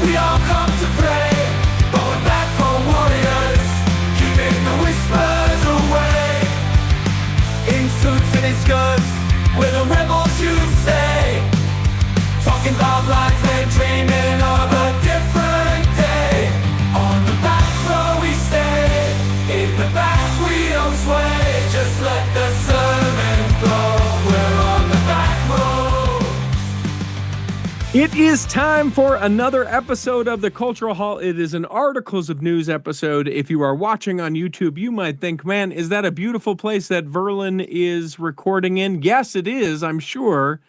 We all come to pray, but we're back for warriors, keeping the whispers away. In suits and in skirts, we're the rebels you say, talking about life and dreaming of a different day. On the back row we stay, in the back we don't sway, just let the sermon flow. We're on the back row. It is time for another episode of the Cultural Hall. It is an Articles of News episode. If you are watching on YouTube, you might think, man, is that a beautiful place that Verlin is recording in? Yes, it is, I'm sure.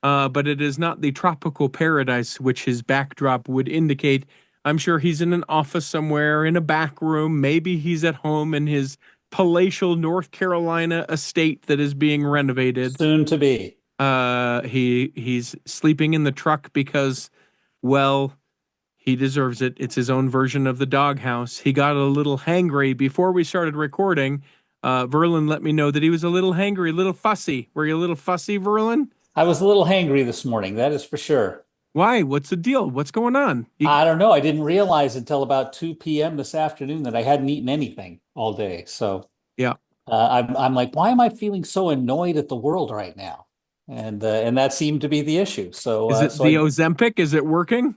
But it is not the tropical paradise which his backdrop would indicate. I'm sure he's in an office somewhere, in a back room. Maybe he's at home in his palatial North Carolina estate that is being renovated. Soon to be. He's sleeping in the truck because, well, he deserves it. It's his own version of the doghouse. He got a little hangry before we started recording. Verlin let me know that he was a little hangry, a little fussy. Were you a little fussy, Verlin? I was a little hangry this morning, that is for sure. Why? What's the deal? What's going on? I don't know. I didn't realize until about 2 p.m. this afternoon that I hadn't eaten anything all day. So yeah, I'm like, why am I feeling so annoyed at the world right now? And that seemed to be the issue. So is it so the Ozempic? Is it working?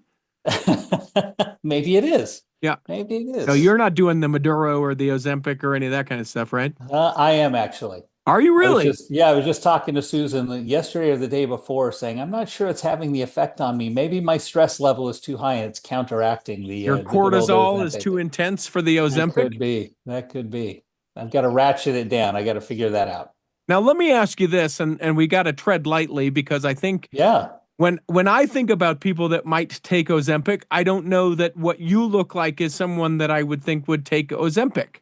Maybe it is. Yeah, maybe it is. So you're not doing the Maduro or the Ozempic or any of that kind of stuff, right? I am actually. Are you really? I was just talking to Susan yesterday or the day before saying, I'm not sure it's having the effect on me. Maybe my stress level is too high and it's counteracting the Your cortisol is too intense for the Ozempic? That could be. I've got to ratchet it down. I got to figure that out. Now, let me ask you this, and we got to tread lightly because I think when I think about people that might take Ozempic, I don't know that what you look like is someone that I would think would take Ozempic.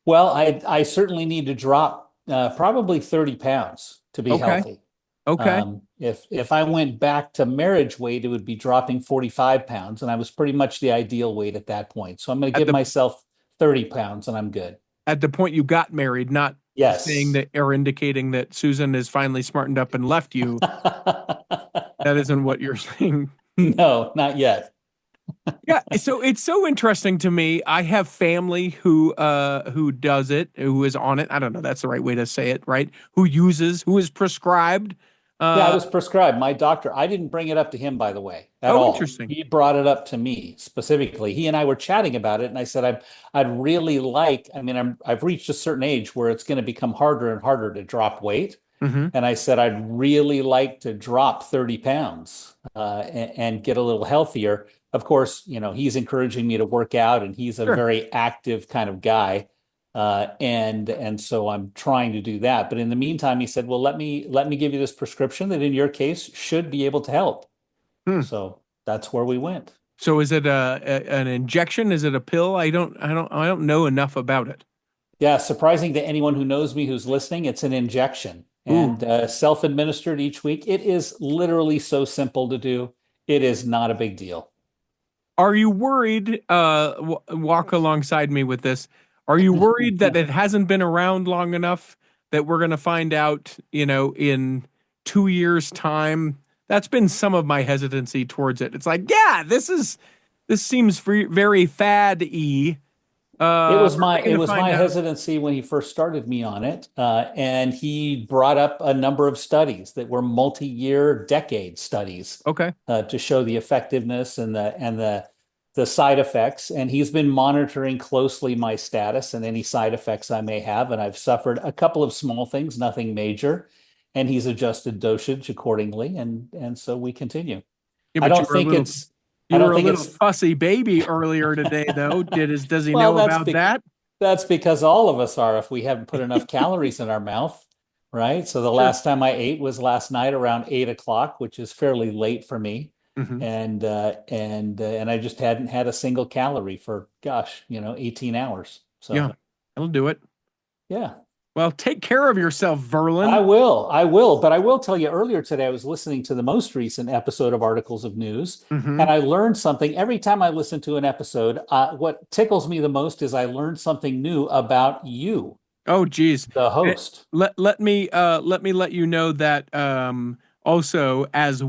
Well, I certainly need to drop probably 30 pounds to be healthy. Okay. If I went back to marriage weight, it would be dropping 45 pounds, and I was pretty much the ideal weight at that point. So I'm going to give myself 30 pounds, and I'm good. At the point you got married, not saying that or indicating that Susan is finally smartened up and left you. That isn't what you're saying. No, not yet. Yeah, so it's so interesting to me. I have family who does it, who is on it. I don't know, that's the right way to say it, right? Who is prescribed. I was prescribed. My doctor, I didn't bring it up to him, by the way, at all. Interesting. He brought it up to me specifically. He and I were chatting about it, and I said, I'd really like, I've reached a certain age where it's going to become harder and harder to drop weight. Mm-hmm. And I said, I'd really like to drop 30 pounds and get a little healthier. Of course, he's encouraging me to work out, and he's a very active kind of guy. And so I'm trying to do that. But in the meantime, he said, well, let me give you this prescription that in your case should be able to help. So that's where we went. So is it an injection? Is it a pill? I don't know enough about it. Yeah. Surprising to anyone who knows me, who's listening, it's an injection and self-administered each week. It is literally so simple to do. It is not a big deal. Are you worried? Walk alongside me with this. Are you worried that it hasn't been around long enough that we're going to find out, in 2 years' time? That's been some of my hesitancy towards it. It's like, yeah, this seems very fad-y. It was my hesitancy when he first started me on it, and he brought up a number of studies that were multi-year, decade studies. Okay. To show the effectiveness and the side effects, and he's been monitoring closely my status and any side effects I may have, and I've suffered a couple of small things, nothing major, and he's adjusted dosage accordingly, and so we continue. Yeah, I don't think it's. You were a little fussy baby earlier today, though. Does he know about that? That's because all of us are if we haven't put enough calories in our mouth, right? So the last time I ate was last night around 8:00, which is fairly late for me. Mm-hmm. And I just hadn't had a single calorie for 18 hours. So yeah, that'll do it. Yeah. Well, take care of yourself, Verlin. I will. But I will tell you, earlier today, I was listening to the most recent episode of Articles of News, and I learned something. Every time I listen to an episode, what tickles me the most is I learned something new about you. Oh, geez. The host. Let me let you know that also, as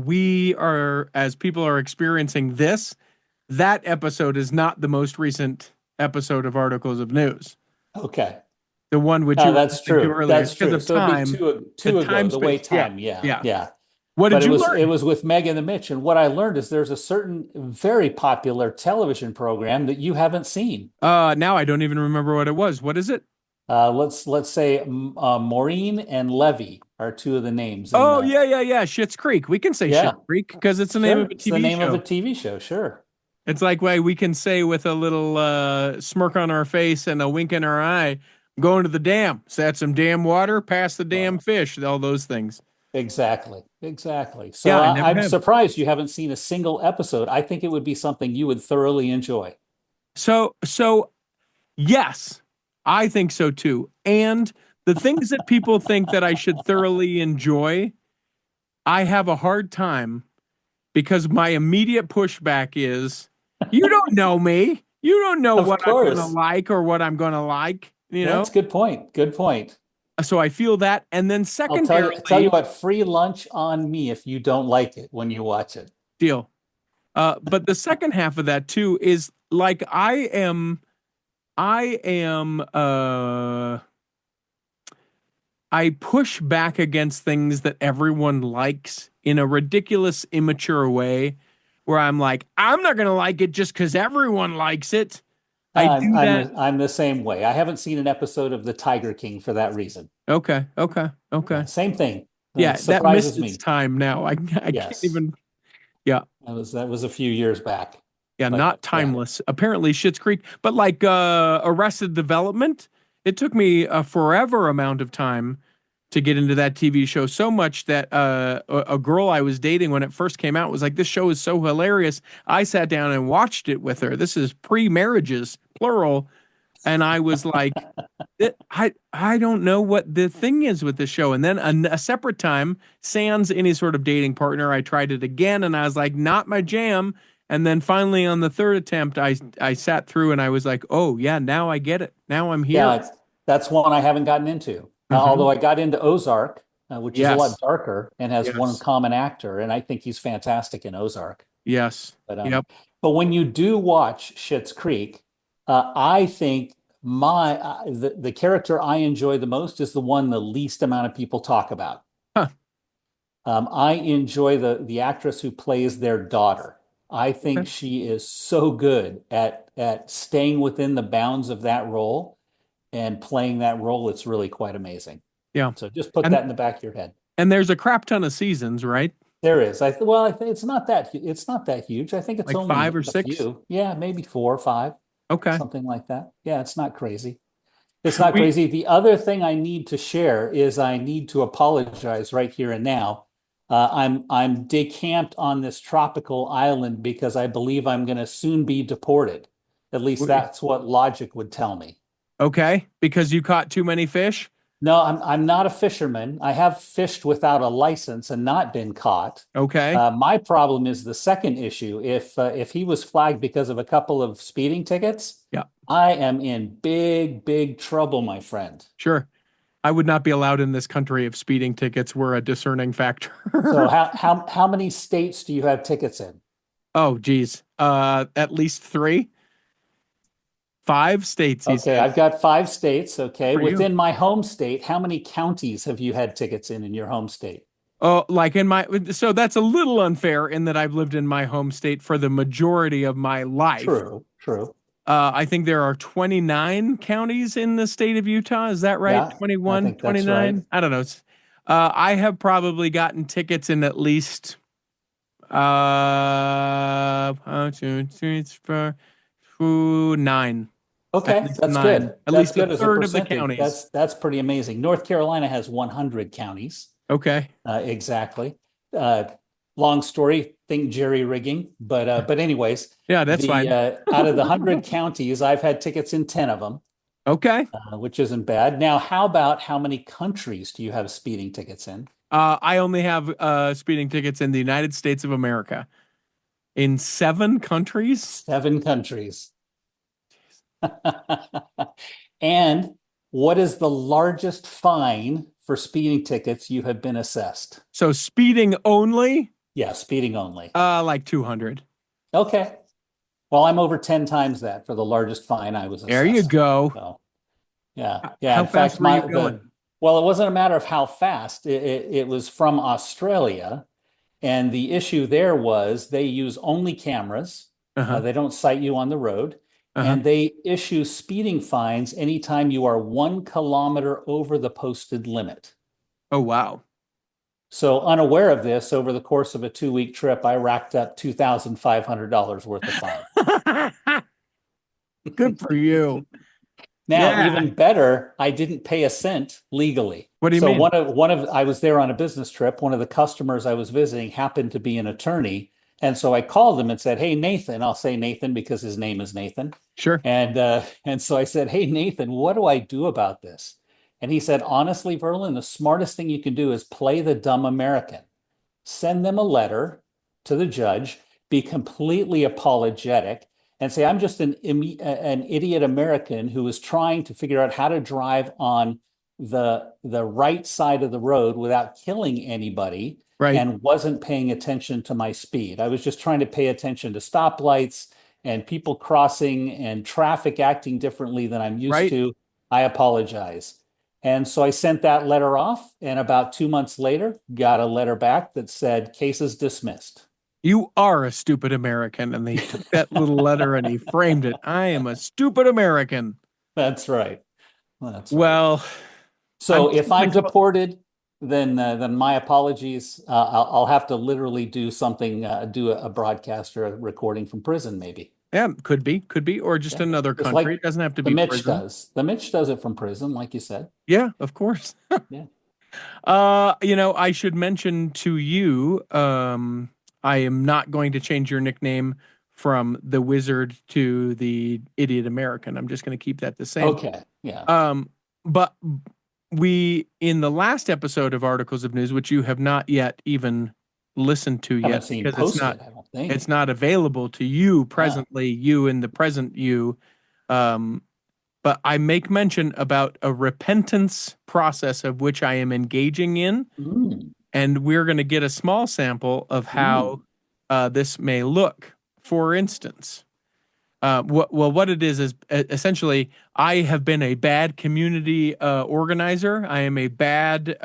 people are experiencing this, that episode is not the most recent episode of Articles of News. Okay. The one which you were That's listening to true. earlier, That's because true. of So it'd be time. two ago, the way Space. Yeah, time. Yeah. yeah. Yeah. What did But you it learn? was with Meg and the Mitch. And what I learned is there's a certain very popular television program that you haven't seen. Now I don't even remember what it was. What is it? Let's say Maureen and Levy are two of the names in Oh, the yeah. Schitt's Creek. We can say yeah. Schitt's Creek because it's the name Sure. of a It's the TV name of show. a TV show, sure. It's like why we can say with a little smirk on our face and a wink in our eye, I'm going to the dam. Is that some damn water? Pass the damn fish. All those things. Exactly. Exactly. So Yeah, I never I'm have. surprised you haven't seen a single episode. I think it would be something you would thoroughly enjoy. So yes, I think so too. And the things that people think that I should thoroughly enjoy, I have a hard time because my immediate pushback is, you don't know me. You don't know Of what I'm going to course. like or what I'm going to like, That's a good point. Good point. So I feel that. And then I'll secondarily, tell you what, free lunch on me if you don't like it when you watch it. deal. But the second half of that too is like I push back against things that everyone likes in a ridiculous, immature way where I'm like, I'm not going to like it just because everyone likes it. I do that. I'm the same way. I haven't seen an episode of The Tiger King for that reason. Okay. Same thing. Yeah, It that missed surprises me. its time now. I can't Yes. even. Yeah. That was a few years back. Yeah, But, not timeless. Apparently, Schitt's Creek, but like Arrested Development, it took me a forever amount of time to get into that TV show. So much that a girl I was dating when it first came out was like, "This show is so hilarious." I sat down and watched it with her. This is pre-marriages, plural, and I was like, I don't know what the thing is with the show. And then a separate time, sans any sort of dating partner, I tried it again, and I was like, not my jam. And then finally, on the third attempt, I sat through and I was like, oh, yeah, now I get it. Now I'm here. Yeah, that's one I haven't gotten into. Although I got into Ozark, which is a lot darker and has one common actor, and I think he's fantastic in Ozark. Yes. But but when you do watch Schitt's Creek, I think the character I enjoy the most is the one the least amount of people talk about. Huh. I enjoy the actress who plays their daughter. I think she is so good at staying within the bounds of that role and playing that role. It's really quite amazing. Yeah. So just put that in the back of your head. And there's a crap ton of seasons, right? There is. I think it's not that huge. I think it's like only 5 or a 6. few. Yeah, maybe 4 or 5. Okay. Something like that. Yeah, it's not crazy. It's not crazy. The other thing I need to share is I need to apologize right here and now. I'm decamped on this tropical island because I believe I'm going to soon be deported. At least that's what logic would tell me. Okay, because you caught too many fish? No, I'm not a fisherman. I have fished without a license and not been caught. Okay. My problem is the second issue. If he was flagged because of a couple of speeding tickets, yeah, I am in big trouble, my friend. Sure. I would not be allowed in this country if speeding tickets were a discerning factor. So how many states do you have tickets in? Oh, geez. At least 3. 5 states. Okay, I've got 5 states. Okay. Within my home state, how many counties have you had tickets in your home state? Oh, like so that's a little unfair in that I've lived in my home state for the majority of my life. True. I think there are 29 counties in the state of Utah. Is that right? Yeah, 21, 29? Right. I don't know. I have probably gotten tickets in at least 1, 2, 3, 4, 9. Okay, that's 9. Good. At least a third of the counties. That's pretty amazing. North Carolina has 100 counties. Okay. Exactly. Long story. Think jerry rigging, but anyways. Yeah, that's fine. Out of the 100 counties, I've had tickets in 10 of them. Okay. Which isn't bad. Now, how about how many countries do you have speeding tickets in? I only have speeding tickets in the United States of America. In 7 countries? 7 countries. And what is the largest fine for speeding tickets you have been assessed? So speeding only? Yeah, speeding only. Like 200. Okay. Well, I'm over 10 times that for the largest fine I was There you assessed. go. So, yeah. Yeah. How In fact, fast were you going? well, it wasn't a matter of how fast. It was from Australia. And the issue there was they use only cameras. Uh-huh. They don't cite you on the road. Uh-huh. And they issue speeding fines anytime you are 1 kilometer over the posted limit. Oh, wow. So, unaware of this, over the course of a 2-week trip, I racked up $2,500 worth of fine. Good for you. Now, Yeah. even better, I didn't pay a cent legally. What do you So mean? I was there on a business trip. One of the customers I was visiting happened to be an attorney. And so I called him and said, "Hey, Nathan," I'll say Nathan because his name is Nathan. Sure. And so I said, "Hey, Nathan, what do I do about this?" And he said, "Honestly, Verlin, the smartest thing you can do is play the dumb American. Send them a letter to the judge, be completely apologetic, and say, I'm just an idiot American who is trying to figure out how to drive on the right side of the road without killing anybody Right. and wasn't paying attention to my speed. I was just trying to pay attention to stoplights and people crossing and traffic acting differently than I'm used Right. to. I apologize." And so I sent that letter off, and about 2 months later, got a letter back that said, "Case is dismissed." You are a stupid American. And they took that little letter and he framed it. I am a stupid American. That's right. That's right. Well, So I'm if I'm deported, then my apologies. I'll have to literally do something, do a broadcast or a recording from prison, maybe. yeah, could be, or just Yeah. another Just country. like It doesn't have to the be Mitch prison. does. The Mitch does it from prison, like you said. Yeah, of course. Yeah. I should mention to you, I am not going to change your nickname from the Wizard to the Idiot American. I'm just going to keep that the same. Okay. Yeah. But we, in the last episode of Articles of News, which you have not yet even listened to Haven't yet, seen because posted, I don't think. it's not available to you presently, you in the present you. But I make mention about a repentance process of which I am engaging in, and we're going to get a small sample of how this may look. For instance, what it is essentially, I have been a bad community organizer. I am a bad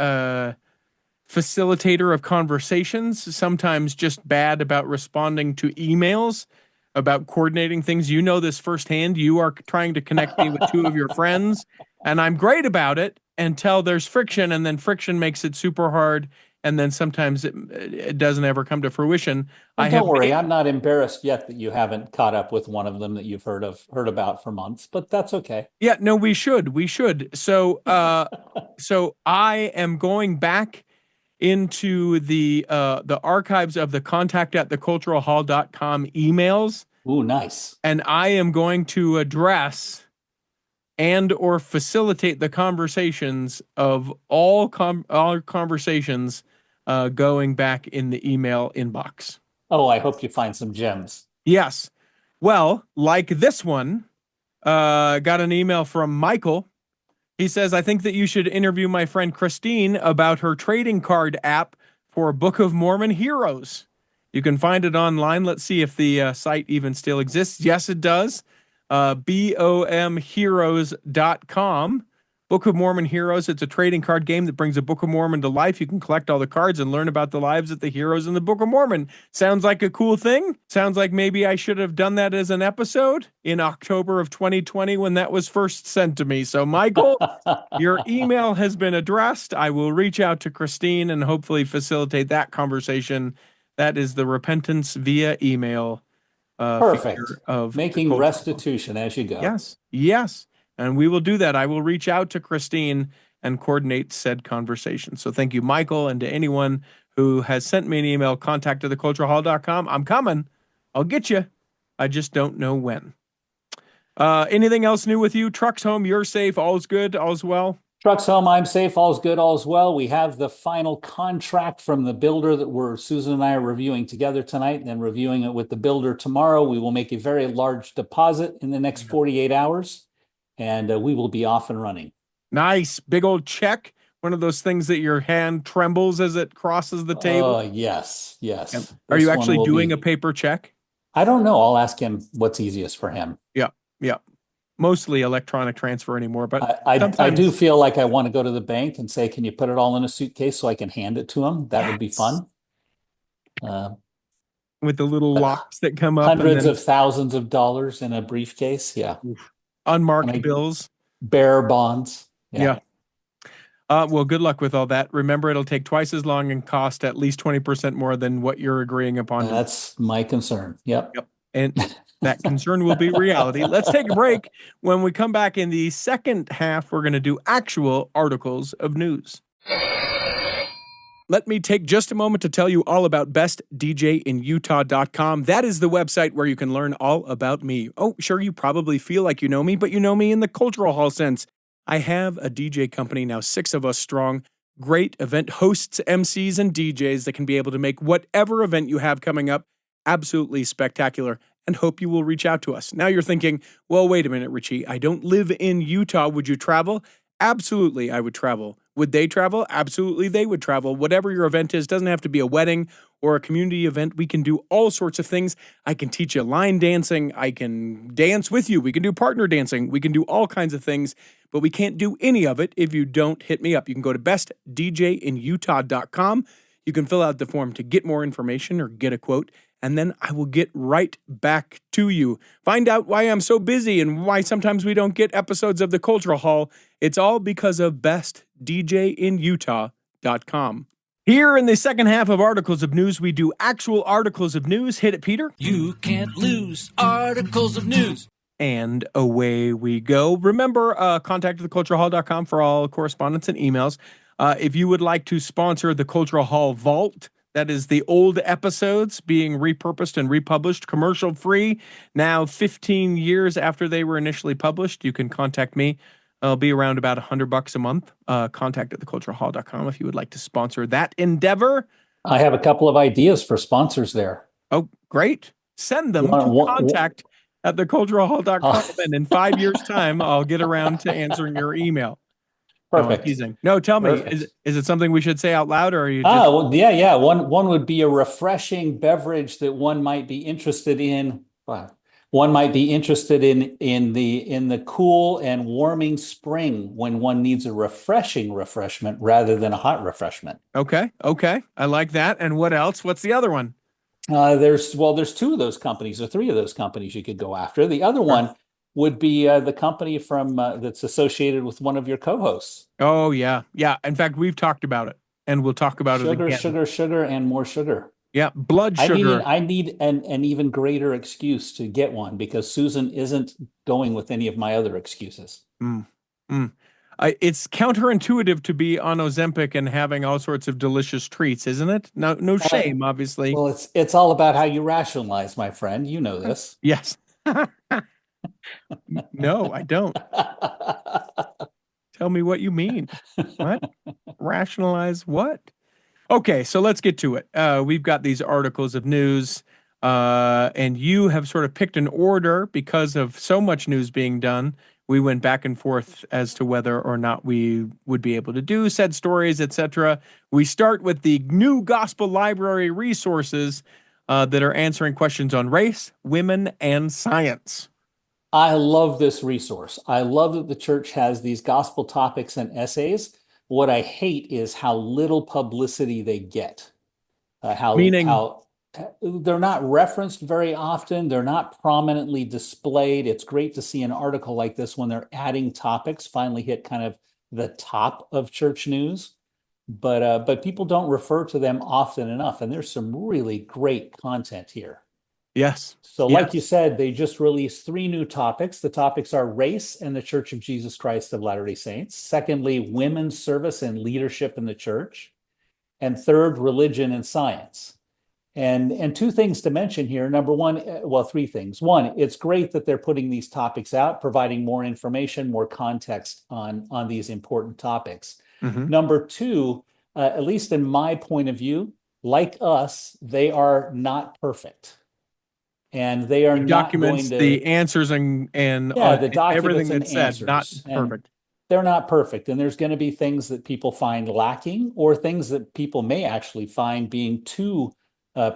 facilitator of conversations, sometimes just bad about responding to emails, about coordinating things. You know this firsthand. You are trying to connect me with two of your friends, and I'm great about it until there's friction, and then friction makes it super hard, and then sometimes it doesn't ever come to fruition. Well, don't worry, I'm not embarrassed yet that you haven't caught up with one of them that you've heard about for months, but that's okay. Yeah, no, we should. So, so I am going back into the archives of the contact@theculturalhall.com emails. Ooh, nice. And I am going to address and or facilitate the conversations of all conversations going back in the email inbox. Oh, I hope you find some gems. Yes. Well, like this one, got an email from Michael. He says, "I think that you should interview my friend Christine about her trading card app for Book of Mormon Heroes. You can find it online. Let's see if the site even still exists. Yes, it does. BOMheroes.com. Book of Mormon Heroes. It's a trading card game that brings a Book of Mormon to life. You can collect all the cards and learn about the lives of the heroes in the Book of Mormon. Sounds like a cool thing. Sounds like maybe I should have done that as an episode in October of 2020 when that was first sent to me. So, Michael, your email has been addressed. I will reach out to Christine and hopefully facilitate that conversation. That is the repentance via email. Perfect. Of making restitution as you go. Yes. And we will do that. I will reach out to Christine and coordinate said conversation. So thank you, Michael, and to anyone who has sent me an email, contact@theculturalhall.com. I'm coming. I'll get you. I just don't know when. Anything else new with you? Truck's home. You're safe. All's good. All's well. Truck's home. I'm safe. All's good. All's well. We have the final contract from the builder that Susan and I are reviewing together tonight and then reviewing it with the builder tomorrow. We will make a very large deposit in the next 48 hours. And we will be off and running. Nice. Big old check. One of those things that your hand trembles as it crosses the table. Oh, yes. Are you actually doing a paper check? I don't know. I'll ask him what's easiest for him. Yeah, yeah. Mostly electronic transfer anymore, but I do sometimes feel like I want to go to the bank and say, can you put it all in a suitcase so I can hand it to him? That would be yes, fun. Uh, with the little but locks that come up and hundreds then of thousands of dollars in a briefcase. Yeah. oof, And unmarked I bills. bearer bonds. Yeah. Yeah. Well, good luck with all that. Remember, it'll take twice as long and cost at least 20% more than what you're agreeing upon to. That's my concern. Yep. Yep. And that concern will be reality. Let's take a break. When we come back in the second half, we're going to do actual articles of news. Let me take just a moment to tell you all about bestdjinutah.com. That is the website where you can learn all about me. Oh, sure, you probably feel like you know me, but you know me in the cultural hall sense. I have a DJ company now, 6 of us strong, great event hosts, MCs, and DJs that can be able to make whatever event you have coming up absolutely spectacular, and hope you will reach out to us. Now you're thinking, well, wait a minute, Richie, I don't live in Utah. Would you travel? Absolutely, I would travel. Would they travel? Absolutely, they would travel. Whatever your event is, doesn't have to be a wedding or a community event. We can do all sorts of things. I can teach you line dancing. I can dance with you. We can do partner dancing. We can do all kinds of things, but we can't do any of it if you don't hit me up. You can go to bestdjinutah.com. You can fill out the form to get more information or get a quote, and then I will get right back to you. Find out why I'm so busy and why sometimes we don't get episodes of the Cultural Hall. It's all because of bestdjinutah.com. Here in the second half of Articles of News, we do actual articles of news. Hit it, Peter. You can't lose articles of news. And away we go. Remember, contact theculturalhall.com for all correspondence and emails. If you would like to sponsor the Cultural Hall Vault, that is the old episodes being repurposed and republished, commercial free. Now, 15 years after they were initially published, you can contact me. I'll be around about $100 a month. Contact at theculturalhall.com if you would like to sponsor that endeavor. I have a couple of ideas for sponsors there. Oh, great. Send them to contact at theculturalhall.com, and in 5 years' time, I'll get around to answering your email. Perfect. No, teasing. No, tell me, is it something we should say out loud, or are you just... well, yeah. One would be a refreshing beverage that one might be interested in. One might be interested in the cool and warming spring when one needs a refreshing refreshment rather than a hot refreshment. Okay. I like that. And what else? What's the other one? There's 2 of those companies or 3 of those companies you could go after. The other one would be the company from that's associated with one of your co-hosts. Oh, yeah. In fact, we've talked about it, and we'll talk about it again. Sugar, and more sugar. Yeah, blood sugar. I need an even greater excuse to get one because Susan isn't going with any of my other excuses. It's counterintuitive to be on Ozempic and having all sorts of delicious treats, isn't it? No shame, obviously. Well, it's all about how you rationalize, my friend. You know this. Yes. No, I don't. Tell me what you mean. What? Rationalize what? Okay, so let's get to it. We've got these articles of news, and you have sort of picked an order because of so much news being done. We went back and forth as to whether or not we would be able to do said stories, etc. We start with the new Gospel Library resources that are answering questions on race, women, and science. I love this resource. I love that the church has these gospel topics and essays. What I hate is how little publicity they get. Meaning, how they're not referenced very often. They're not prominently displayed. It's great to see an article like this when they're adding topics finally hit kind of the top of church news. But people don't refer to them often enough. And there's some really great content here. Yes. So like you said, they just released 3 new topics. The topics are race and the Church of Jesus Christ of Latter-day Saints. Secondly, women's service and leadership in the church. And third, religion and science. And 2 things to mention here. Number 1, 3 things. 1, it's great that they're putting these topics out, providing more information, more context on these important topics. Mm-hmm. Number 2, at least in my point of view, like us, they are not perfect. And they are not going to... the answers and the documents everything and that's said, answers. not perfect. They're not perfect. And there's going to be things that people find lacking or things that people may actually find being too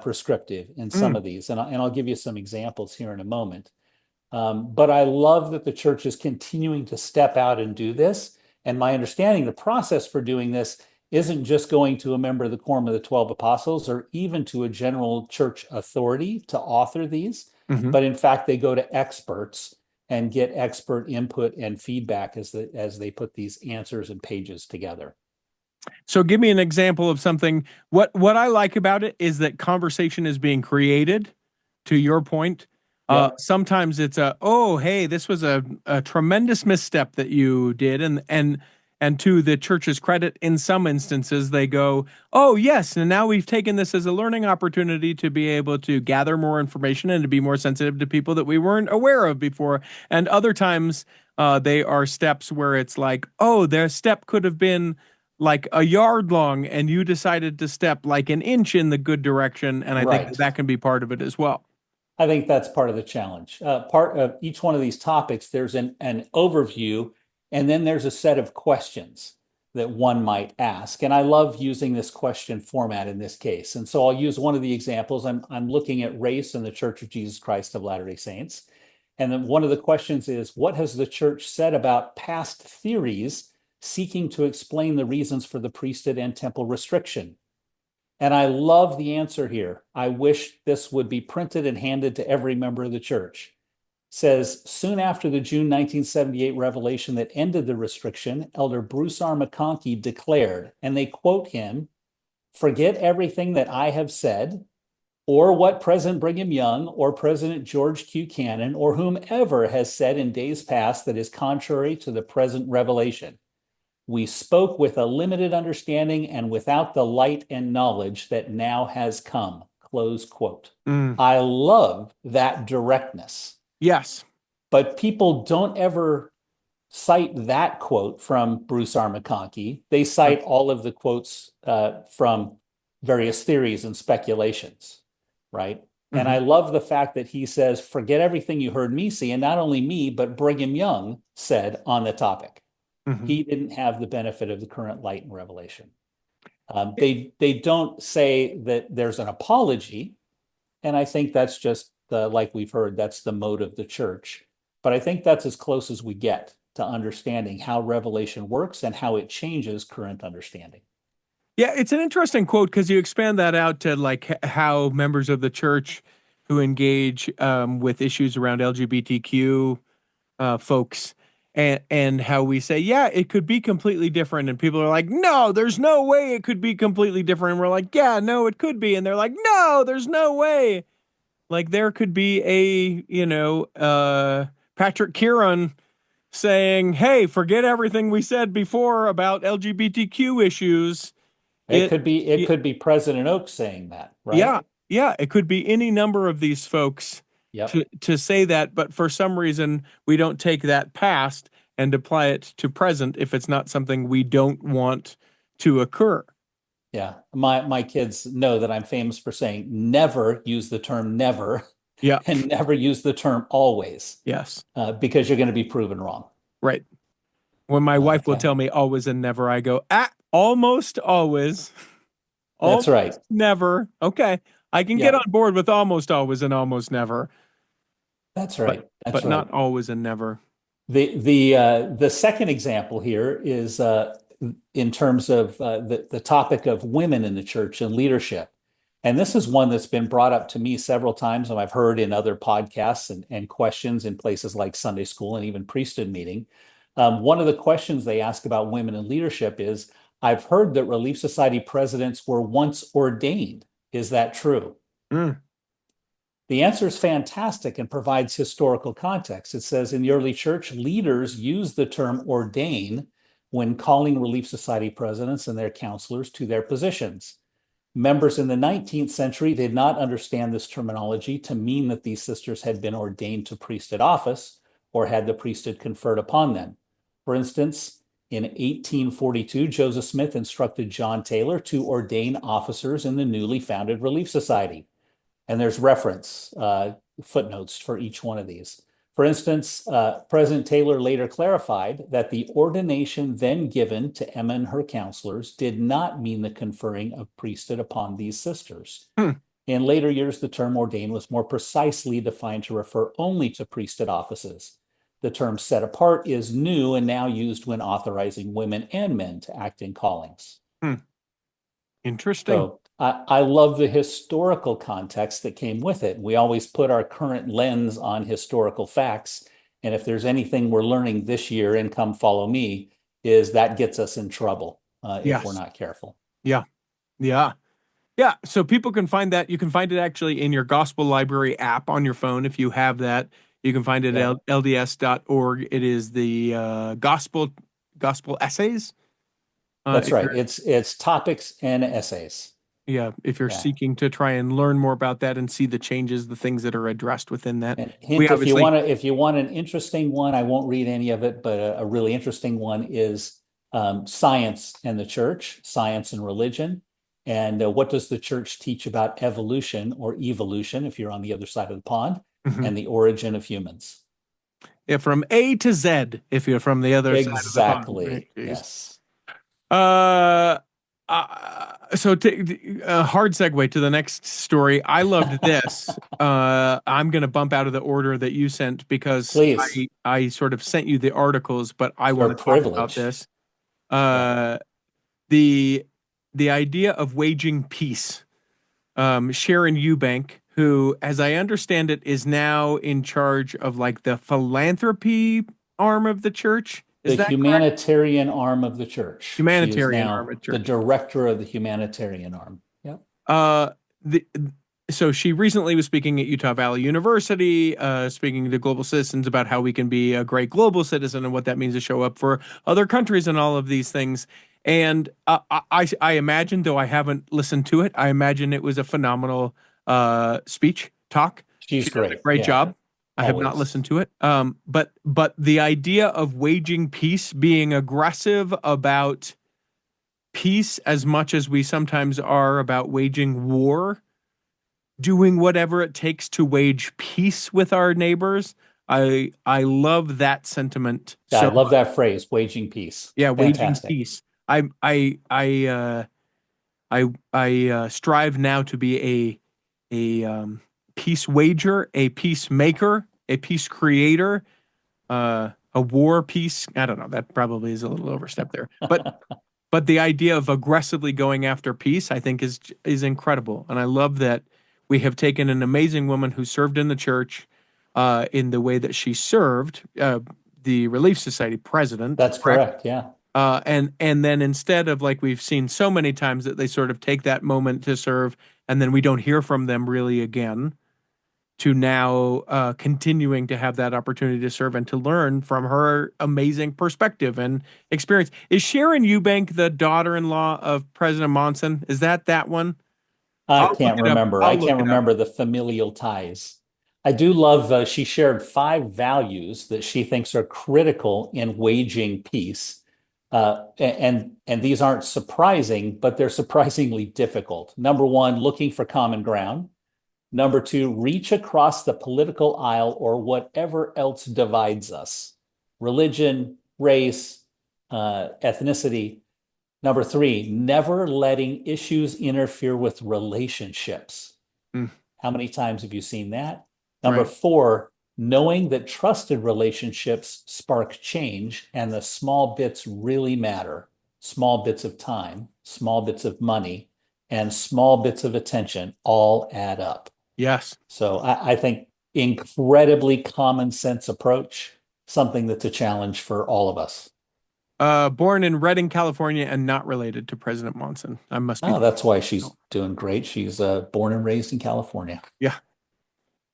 prescriptive in some of these, and I'll give you some examples here in a moment. But I love that the church is continuing to step out and do this. And my understanding, the process for doing this isn't just going to a member of the Quorum of the 12 Apostles or even to a general church authority to author these, but in fact, they go to experts and get expert input and feedback as they put these answers and pages together. So give me an example of something. What I like about it is that conversation is being created, to your point. Sometimes it's oh, hey, this was a tremendous misstep that you did. And to the church's credit, in some instances, they go, oh, yes, and now we've taken this as a learning opportunity to be able to gather more information and to be more sensitive to people that we weren't aware of before. And other times they are steps where it's like, oh, their step could have been like a yard long and you decided to step like an inch in the good direction. And I think that can be part of it as well. I think that's part of the challenge. Part of each one of these topics, there's an overview, and then there's a set of questions that one might ask. And I love using this question format in this case. And so I'll use one of the examples. I'm looking at race in the Church of Jesus Christ of Latter-day Saints. And then one of the questions is, what has the church said about past theories seeking to explain the reasons for the priesthood and temple restriction? And I love the answer here. I wish this would be printed and handed to every member of the church. It says, soon after the June 1978 revelation that ended the restriction, Elder Bruce R. McConkie declared, and they quote him, "Forget everything that I have said, or what President Brigham Young or President George Q. Cannon or whomever has said in days past that is contrary to the present revelation. We spoke with a limited understanding and without the light and knowledge that now has come." Close quote. I love that directness. Yes. But people don't ever cite that quote from Bruce R. McConkie. They cite all of the quotes from various theories and speculations, right? And I love the fact that he says, forget everything you heard me say, and not only me, but Brigham Young said on the topic. He didn't have the benefit of the current light and revelation. They don't say that there's an apology, and I think that's just like we've heard, that's the mode of the church. But I think that's as close as we get to understanding how revelation works and how it changes current understanding. Yeah, it's an interesting quote because you expand that out to like how members of the church who engage with issues around LGBTQ folks. And how we say, yeah, it could be completely different. And people are like, no, there's no way it could be completely different. And we're like, yeah, no, it could be. And they're like, no, there's no way. Like there could be Patrick Kieran saying, hey, forget everything we said before about LGBTQ issues. It could be President Oak saying that, right? Yeah. It could be any number of these folks. To say that, but for some reason we don't take that past and apply it to present if it's not something we don't want to occur. Yeah, my kids know that I'm famous for saying never use the term never, and never use the term always. Yes, because you're going to be proven wrong. Right. When my wife will tell me always and never, I go almost always. That's right. Never. Okay, I can get on board with almost always and almost never. That's right. But not always and never. The second example here is in terms of the topic of women in the church and leadership. And this is one that's been brought up to me several times, and I've heard in other podcasts and questions in places like Sunday school and even priesthood meeting. One of the questions they ask about women in leadership is, I've heard that Relief Society presidents were once ordained. Is that true? The answer is fantastic and provides historical context. It says in the early church, leaders used the term ordain when calling Relief Society presidents and their counselors to their positions. Members in the 19th century did not understand this terminology to mean that these sisters had been ordained to priesthood office or had the priesthood conferred upon them. For instance, in 1842, Joseph Smith instructed John Taylor to ordain officers in the newly founded Relief Society. And there's reference footnotes for each one of these. For instance, President Taylor later clarified that the ordination then given to Emma and her counselors did not mean the conferring of priesthood upon these sisters. In later years, the term ordained was more precisely defined to refer only to priesthood offices. The term set apart is new and now used when authorizing women and men to act in callings. Interesting. So I love the historical context that came with it. We always put our current lens on historical facts. And if there's anything we're learning this year in Come Follow Me, is that gets us in trouble if we're not careful. Yeah. Yeah. Yeah. So people can find that. You can find it actually in your Gospel Library app on your phone if you have that. You can find it at lds.org. It is the gospel essays. That's right. It's topics and essays. Yeah, if you're seeking to try and learn more about that and see the changes, the things that are addressed within that. And hint, if you want an interesting one, I won't read any of it, but a really interesting one is science and the church, science and religion. And what does the church teach about evolution or evolution, if you're on the other side of the pond, and the origin of humans? Yeah, from A to Z, if you're from the other side of the pond. Exactly. Yes. So a hard segue to the next story. I loved this. I'm going to bump out of the order that you sent because I sort of sent you the articles, but I want to talk about this. The idea of waging peace. Sharon Eubank, who, as I understand it, is now in charge of like the philanthropy arm of the church. The humanitarian arm of the church. Humanitarian arm of the church. The director of the humanitarian arm. Yep. So she recently was speaking at Utah Valley University, speaking to global citizens about how we can be a great global citizen and what that means to show up for other countries and all of these things. And I imagine, though I haven't listened to it, I imagine it was a phenomenal talk. She's great. Did a great job. I have not listened to it. But the idea of waging peace, being aggressive about peace as much as we sometimes are about waging war, doing whatever it takes to wage peace with our neighbors. I love that sentiment. Yeah, I love that phrase, waging peace. Yeah, fantastic. Waging peace. I strive now to be a peace wager, a peacemaker, a peace creator, a war peace. I don't know. That probably is a little overstep there, but the idea of aggressively going after peace, I think, is incredible, and I love that we have taken an amazing woman who served in the church, in the way that she served, the Relief Society president. That's correct. Yeah. And then instead of, like we've seen so many times, that they sort of take that moment to serve and then we don't hear from them really again, to now continuing to have that opportunity to serve and to learn from her amazing perspective and experience. Is Sharon Eubank the daughter-in-law of President Monson? Is that one? I can't remember. I can't remember the familial ties. I do love, she shared 5 values that she thinks are critical in waging peace. And these aren't surprising, but they're surprisingly difficult. Number 1, looking for common ground. Number 2, reach across the political aisle or whatever else divides us. Religion, race, ethnicity. Number 3, never letting issues interfere with relationships. How many times have you seen that? Number 4, knowing that trusted relationships spark change and the small bits really matter. Small bits of time, small bits of money, and small bits of attention all add up. Yes. So I think incredibly common sense approach, something that's a challenge for all of us. Born in Redding, California, and not related to President Monson. I must be. Oh, that's why she's doing great. She's born and raised in California. Yeah.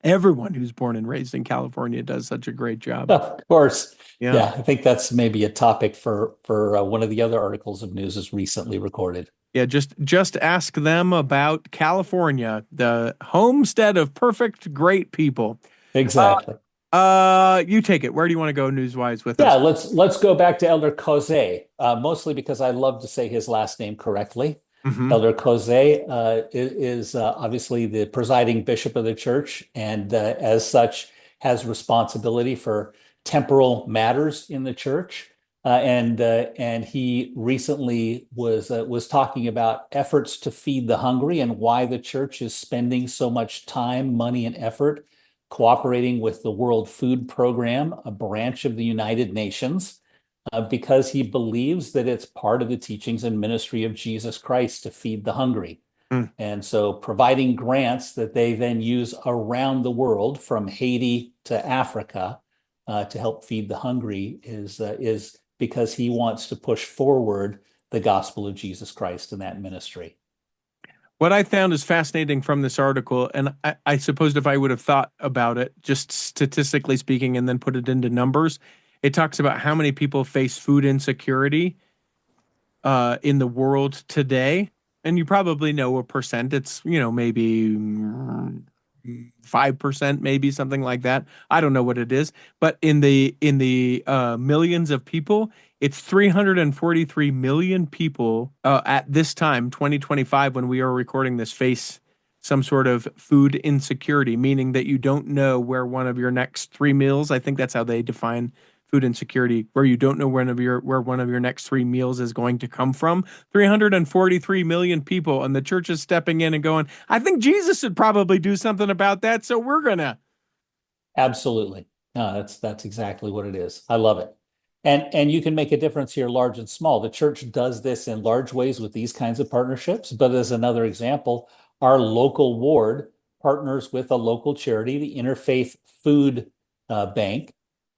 Everyone who's born and raised in California does such a great job. Of course. Yeah. I think that's maybe a topic for one of the other articles of news is recently recorded. Yeah, just ask them about California, the homestead of perfect, great people. Exactly. You take it. Where do you want to go news-wise with us? Yeah, let's go back to Elder Causet, mostly because I love to say his last name correctly. Elder Causet is obviously the presiding bishop of the church, and as such has responsibility for temporal matters in the church. And he recently was talking about efforts to feed the hungry and why the church is spending so much time, money, and effort cooperating with the World Food Program, a branch of the United Nations, because he believes that it's part of the teachings and ministry of Jesus Christ to feed the hungry. Mm. And so providing grants that they then use around the world from Haiti to Africa to help feed the hungry is because he wants to push forward the gospel of Jesus Christ in that ministry. What I found is fascinating from this article, and I suppose if I would have thought about it, just statistically speaking, and then put it into numbers, it talks about how many people face food insecurity in the world today. And you probably know a percent. It's, maybe 5%, maybe something like that. I don't know what it is, but in the millions of people, it's 343 million people at this time, 2025, when we are recording this, face some sort of food insecurity, meaning that you don't know where one of your next three meals, I think that's how they define food insecurity, where you don't know where one of your next three meals is going to come from. 343 million people, and the church is stepping in and going, I think Jesus should probably do something about that, so we're gonna. Absolutely. No, that's exactly what it is. I love it. And you can make a difference here, large and small. The church does this in large ways with these kinds of partnerships. But as another example, our local ward partners with a local charity, the Interfaith Food Bank.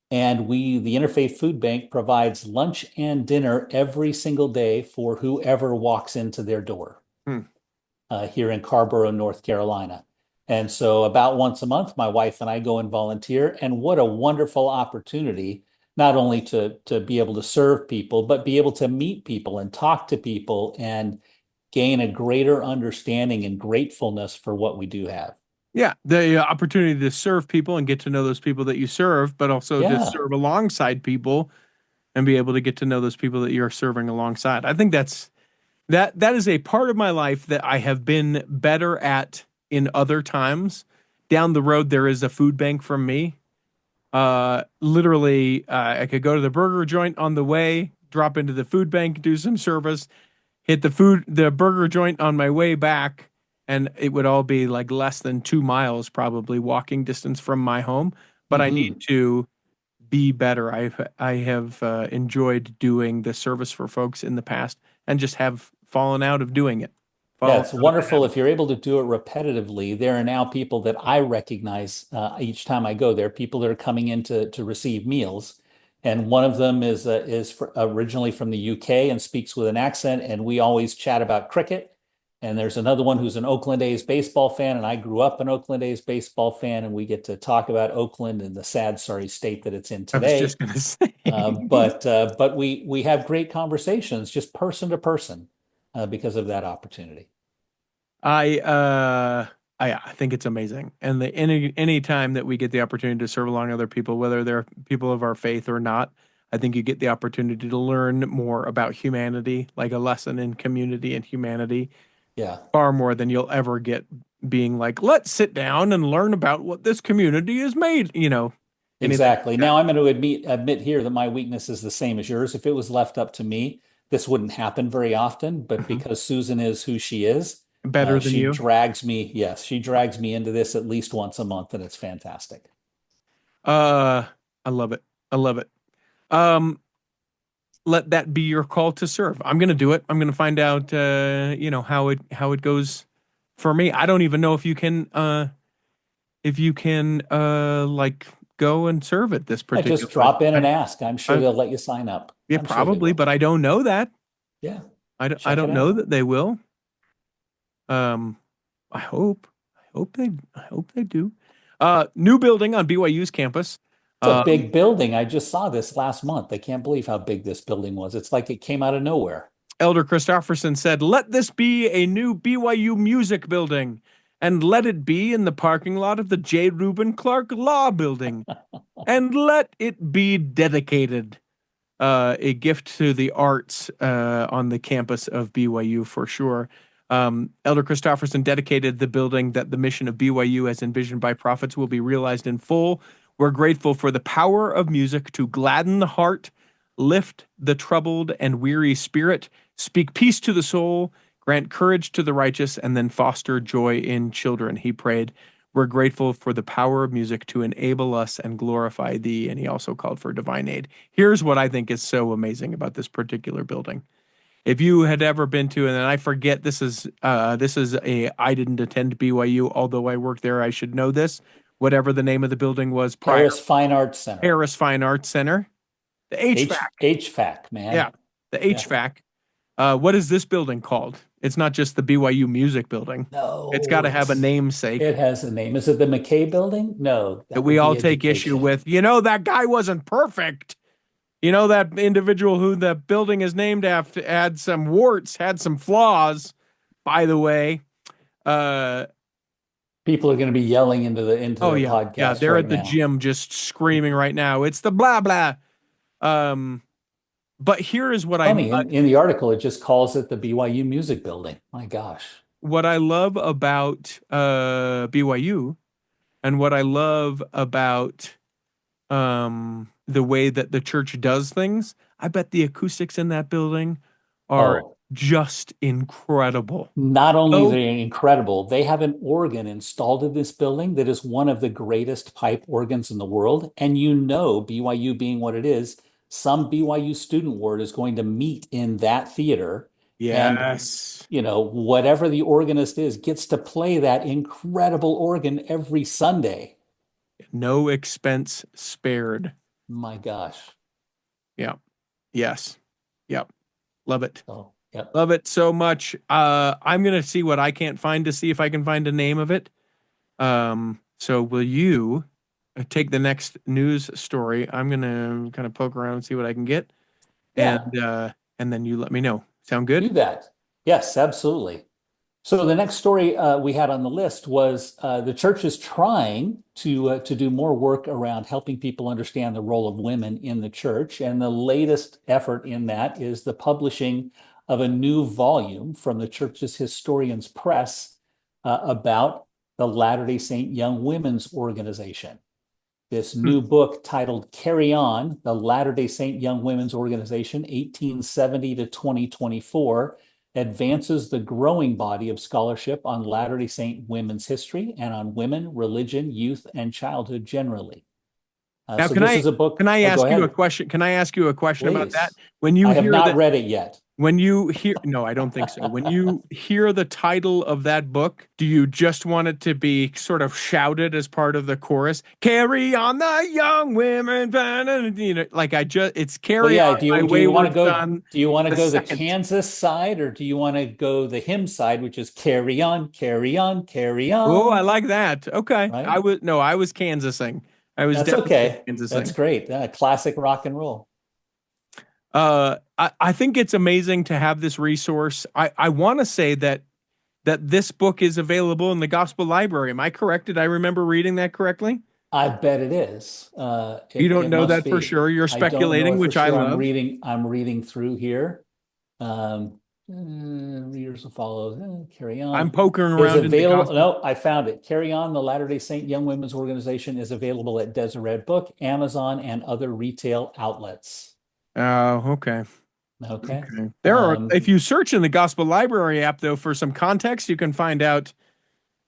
And the Interfaith Food Bank provides lunch and dinner every single day for whoever walks into their door Hmm. here in Carborough, North Carolina. And so about once a month, my wife and I go and volunteer. And what a wonderful opportunity, not only to be able to serve people, but be able to meet people and talk to people and gain a greater understanding and gratefulness for what we do have. Yeah, the opportunity to serve people and get to know those people that you serve, but also to Yeah, serve alongside people and be able to get to know those people that you're serving alongside. I think that is a part of my life that I have been better at in other times. Down the road, there is a food bank from me. Literally, I could go to the burger joint on the way, drop into the food bank, do some service, hit the burger joint on my way back, and it would all be like less than 2 miles, probably walking distance from my home. But I need hmm. to be better. I have enjoyed doing the service for folks in the past, and just have fallen out of doing it. Yeah, Fallen it's out of the wonderful habit. if you're able to do it repetitively. There are now people that I recognize each time I go there, people that are coming in to receive meals. And one of them originally from the UK and speaks with an accent, and we always chat about cricket. And there's another one who's an Oakland A's baseball fan, and I grew up an Oakland A's baseball fan, and we get to talk about Oakland and the sad, sorry state that it's in I was today. just gonna say. But we have great conversations, just person to person, because of that opportunity. I uh I think it's amazing. And any time that we get the opportunity to serve along other people, whether they're people of our faith or not, I think you get the opportunity to learn more about humanity, like a lesson in community and humanity, Yeah, far more than you'll ever get being like, let's sit down and learn about what this community is made, anything like exactly. that. Now I'm going to admit here that my weakness is the same as yours. If it was left up to me, this wouldn't happen very often. But Mhm. because Susan is who she is, Better than she you. drags me. Yes, she drags me into this at least once a month, and it's fantastic. Uh I love it. I love it. Um Let that be your call to serve. I'm gonna do it. I'm gonna find out how it goes for me. I don't even know if you can like go and serve at this I particular just place. drop in I, and ask. I'm sure I they'll let you sign up. Yeah, I'm sure they probably, will. but I don't know that. Yeah, I check it don't know out. that they will. Um I hope. I hope they do. New building on BYU's campus. It's a Um big building. I just saw this last month. I can't believe how big this building was. It's like it came out of nowhere. Elder Christofferson said, "Let this be a new BYU music building, and let it be in the parking lot of the J. Reuben Clark Law Building, and let it be dedicated a gift to the arts on the campus of BYU for sure." Elder Christofferson dedicated the building that the mission of BYU, as envisioned by prophets, will be realized in full. We're grateful for the power of music to gladden the heart, lift the troubled and weary spirit, speak peace to the soul, grant courage to the righteous, and then foster joy in children. He prayed, we're grateful for the power of music to enable us and glorify thee. And he also called for divine aid. Here's what I think is so amazing about this particular building. If you had ever been to, and I forget, this is I didn't attend BYU, although I worked there, I should know this. Whatever the name of the building was prior. Harris Fine Arts Center. Harris Fine Arts Center. The HVAC. HVAC, man. Yeah, the HVAC. What is this building called? It's not just the BYU Music Building. No. It's got to have a namesake. It has a name. Is it the McKay Building? No. That we all take issue with. You know, that guy wasn't perfect. You know, that individual who the building is named after had some warts, had some flaws, by the way. People are going to be yelling into the podcast. Yeah, they're at the gym just screaming right now. It's the blah, blah. But here is what in the article, it just calls it the BYU Music Building. My gosh. What I love about BYU and what I love about the way that the church does things, I bet the acoustics in that building are just incredible. Not only are they incredible, they have an organ installed in this building that is one of the greatest pipe organs in the world. And you know, BYU being what it is, some BYU student ward is going to meet in that theater. Yes. And, you know, whatever the organist is gets to play that incredible organ every Sunday. No expense spared. My gosh. Yeah. Yes. Yep. Love it. Oh, yep. Love it so much. I'm going to see what I can't find to see if I can find a name of it. So will you take the next news story? I'm going to kind of poke around and see what I can get. Yeah. And then you let me know. Sound good? Do that. Yes, absolutely. So the next story we had on the list was the church is trying to do more work around helping people understand the role of women in the church. And the latest effort in that is the publishing of a new volume from the church's Historians Press about the Latter-day Saint Young Women's Organization. This new book titled Carry On, the Latter-day Saint Young Women's Organization, 1870 to 2024, advances the growing body of scholarship on Latter-day Saint women's history and on women, religion, youth, and childhood generally. Now, can I ask you a question? Can I ask you a question about that? When you I have not read it yet. When you hear, no, I don't think so. When you hear the title of that book, do you just want it to be sort of shouted as part of the chorus? Carry on the young women, you know, like it's carry on. Do you want to go the Kansas side, or do you want to go the hymn side, which is carry on, carry on, carry on? Oh, I like that. Okay, right? I was Kansasing. That's okay. That's great. Classic rock and roll. I think it's amazing to have this resource. I want to say that this book is available in the Gospel Library. Am I correct? Did I remember reading that correctly? I bet it is. You don't know that for sure. You're speculating, which I love. I'm reading through here. Readers will follow. Carry on. I'm poking around. No, I found it. Carry On, the Latter-day Saint Young Women's Organization is available at Deseret Book, Amazon, and other retail outlets. Oh, okay. Okay. There are, if you search in the Gospel Library app, though, for some context, you can find out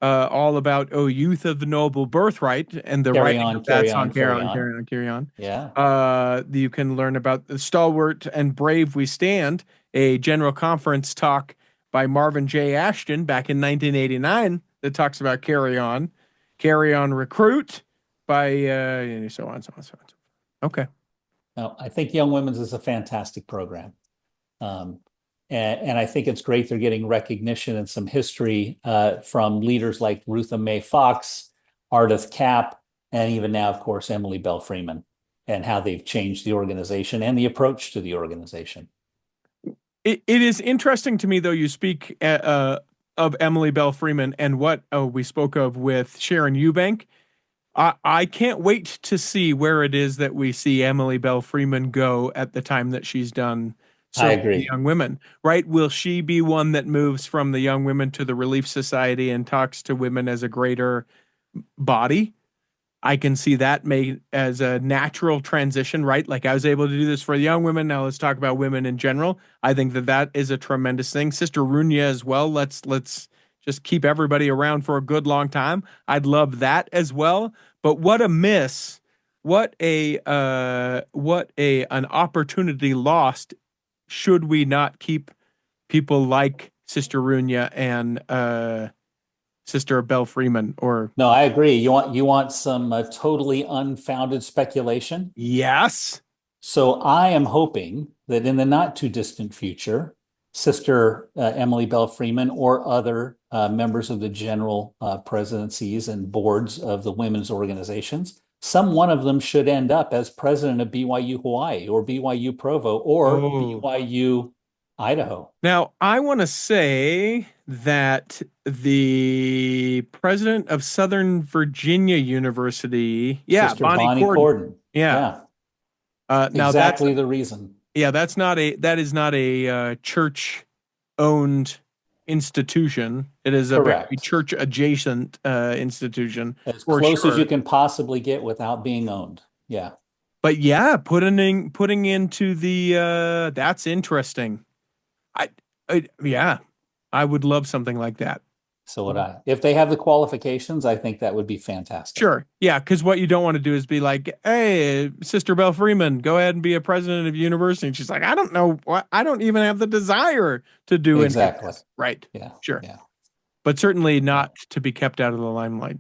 all about youth of the noble birthright and the writing of that song. Carry on. Yeah. You can learn about the Stalwart and Brave We Stand, a general conference talk by Marvin J. Ashton back in 1989 that talks about Carry On Recruit by so on. Okay. No, I think Young Women's is a fantastic program. And I think it's great they're getting recognition and some history from leaders like Rutha Mae Fox, Ardith Kapp, and even now, of course, Emily Bell Freeman, and how they've changed the organization and the approach to the organization. It is interesting to me, though, you speak of Emily Bell Freeman and what we spoke of with Sharon Eubank. I can't wait to see where it is that we see Emily Bell Freeman go at the time that she's done. So I agree. Young women, right? Will she be one that moves from the Young Women to the Relief Society and talks to women as a greater body? I can see that made as a natural transition, right? Like I was able to do this for the young women. Now let's talk about women in general. I think that that is a tremendous thing. Sister Runya as well. Let's just keep everybody around for a good long time. I'd love that as well. But what a miss! What a an opportunity lost. Should we not keep people like Sister Runya and Sister Belle Freeman or No, I agree. You want some totally unfounded speculation? yes? So I am hoping that in the not too distant future, Sister Emily Bell Freeman or other members of the general presidencies and boards of the women's organizations, some one of them should end up as president of BYU Hawaii or BYU Provo or Oh. BYU Idaho. Now, I want to say that the president of Southern Virginia University, yeah, Sister Bonnie Bonnie Corden, Corden. yeah. Yeah, Now that's exactly the reason. yeah, that is not a church owned institution. It is a very Correct. church adjacent institution As for close as you sure. can possibly get without being owned. Yeah. But yeah, putting into the that's interesting. I, yeah, I would love something like that. So would I. If they have the qualifications, I think that would be fantastic. Sure. Yeah, because what you don't want to do is be like, "Hey, Sister Belle Freeman, go ahead and be a president of university." And she's like, "I don't know what. I don't even have the desire to do any of Exactly. this." Right. Yeah. Sure. Yeah. But certainly Yeah. not to be kept out of the limelight,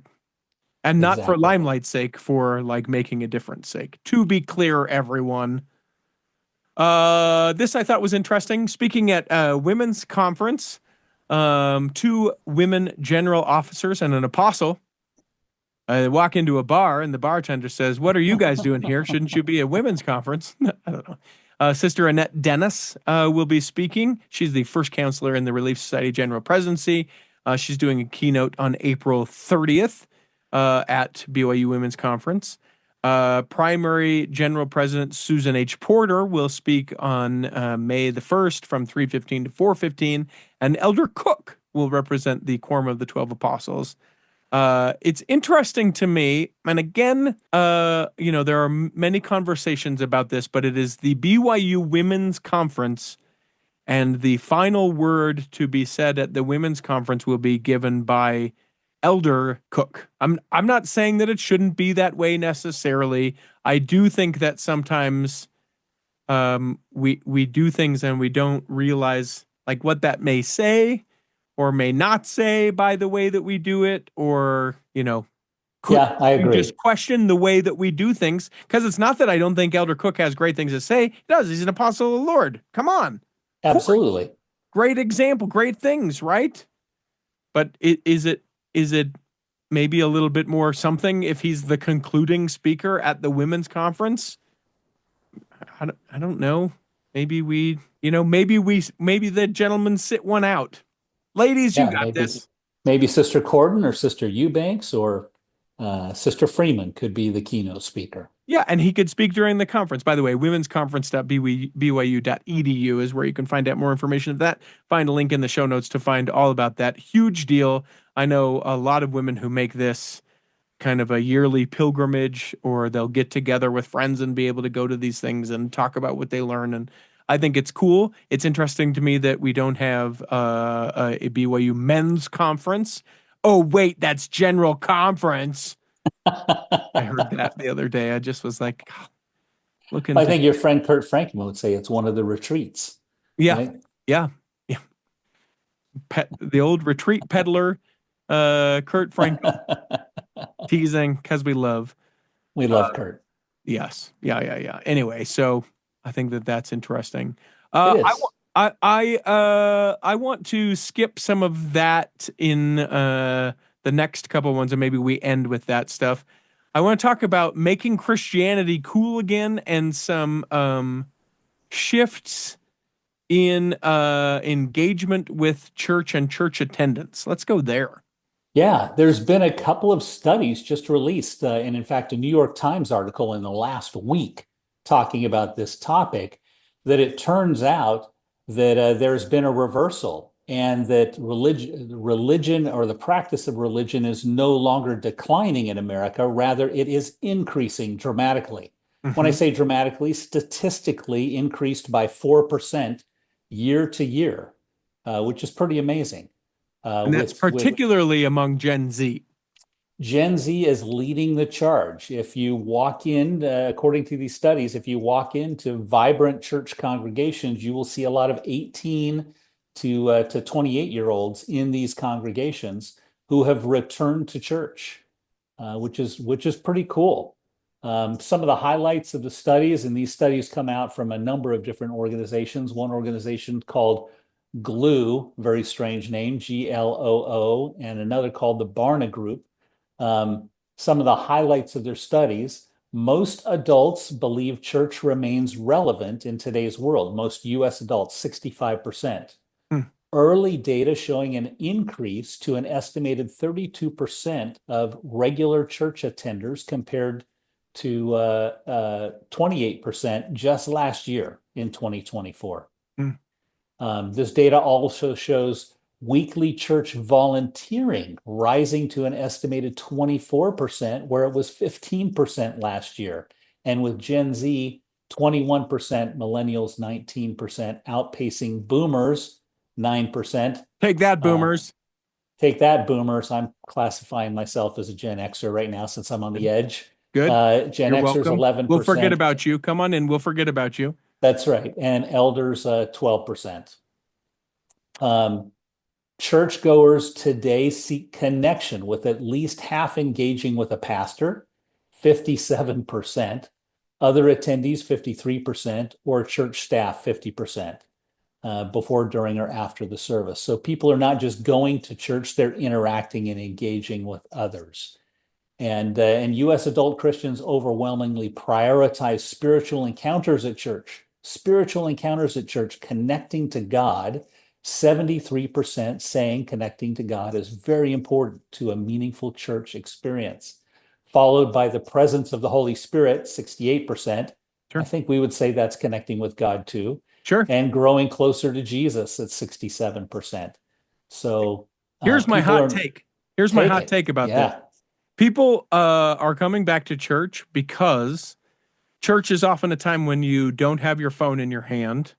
and not for Exactly. limelight's sake, for like making a difference sake. To be clear, everyone. This I thought was interesting. Speaking at a women's conference, two women general officers and an apostle walk into a bar, and the bartender says, "What are you guys doing here? Shouldn't you be a women's conference?" I don't know. Sister Annette Dennis will be speaking. She's the first counselor in the Relief Society General Presidency. She's doing a keynote on April 30th at BYU Women's Conference. Primary General President Susan H. Porter will speak on May the 1st from 3:15 to 4:15, and Elder Cook will represent the Quorum of the 12 Apostles. It's interesting to me, and again, there are many conversations about this, but it is the BYU Women's Conference, and the final word to be said at the Women's Conference will be given by Elder Cook. I'm not saying that it shouldn't be that way necessarily. I do think that sometimes we do things and we don't realize like what that may say or may not say by the way that we do it, or could Yeah, I we agree. just question the way that we do things? Because it's not that I don't think Elder Cook has great things to say. He does. He's an apostle of the Lord. Come on. Absolutely. Great example, great things, right? But is it maybe a little bit more something if he's the concluding speaker at the women's conference? I don't know. Maybe maybe the gentlemen sit one out. Ladies, you Yeah, got this. maybe Sister Corden or Sister Eubanks or Sister Freeman could be the keynote speaker. Yeah, and he could speak during the conference. By the way, womensconference.byu.edu is where you can find out more information of that. Find a link in the show notes to find all about that. Huge deal. I know a lot of women who make this kind of a yearly pilgrimage, or they'll get together with friends and be able to go to these things and talk about what they learn. And I think it's cool. It's interesting to me that we don't have a BYU men's conference. Oh, wait, that's general conference. I heard that the other day. I just was like, looking. I think your friend Kurt Franklin would say it's one of the retreats. Yeah, Right? yeah. The old retreat peddler, Kurt Franklin, teasing because we love. We love Kurt. Yes, yeah. Anyway, so I think that that's interesting. It is. I want to skip some of that in the next couple ones, and maybe we end with that stuff. I want to talk about making Christianity cool again and some shifts in engagement with church and church attendance. Let's go there. Yeah, there's been a couple of studies just released, and in fact, a New York Times article in the last week talking about this topic, that it turns out that there's been a reversal and that religion or the practice of religion is no longer declining in America. Rather, it is increasing dramatically. When I Mhm. say dramatically, statistically increased by 4% year to year, which is pretty amazing. And that's particularly among Gen Z. Gen Z is leading the charge. If you walk in, according to these studies, if you walk into vibrant church congregations, you will see a lot of 18 to 28-year-olds in these congregations who have returned to church, which is pretty cool. Some of the highlights of the studies, and these studies come out from a number of different organizations. One organization called GLOO, very strange name, GLOO, and another called the Barna Group. Some of the highlights of their studies: most adults believe church remains relevant in today's world. Most US adults, 65%. Hmm. Early data showing an increase to an estimated 32% of regular church attenders compared to 28% just last year in 2024. Hmm. This data also shows weekly church volunteering rising to an estimated 24%, where it was 15% last year. And with Gen Z, 21%, millennials, 19%, outpacing boomers, 9%. Take that, boomers. Take that, boomers. I'm classifying myself as a Gen Xer right now since I'm on the edge. Good. Gen You're Xers, welcome. 11%. We'll forget about you. Come on in. We'll forget about you. That's right. And elders, 12%. Churchgoers today seek connection, with at least half engaging with a pastor, 57%, other attendees, 53%, or church staff, 50%, before, during, or after the service. So people are not just going to church, they're interacting and engaging with others. And U.S. adult Christians overwhelmingly prioritize spiritual encounters at church. Spiritual encounters at church, connecting to God. 73% saying connecting to God is very important to a meaningful church experience, followed by the presence of the Holy Spirit, 68%. Sure. I think we would say that's connecting with God too. Sure. And growing closer to Jesus at 67%. So here's my people hot are- take. Here's my hot take about this. Yeah. People are coming back to church because church is often a time when you don't have your phone in your hand.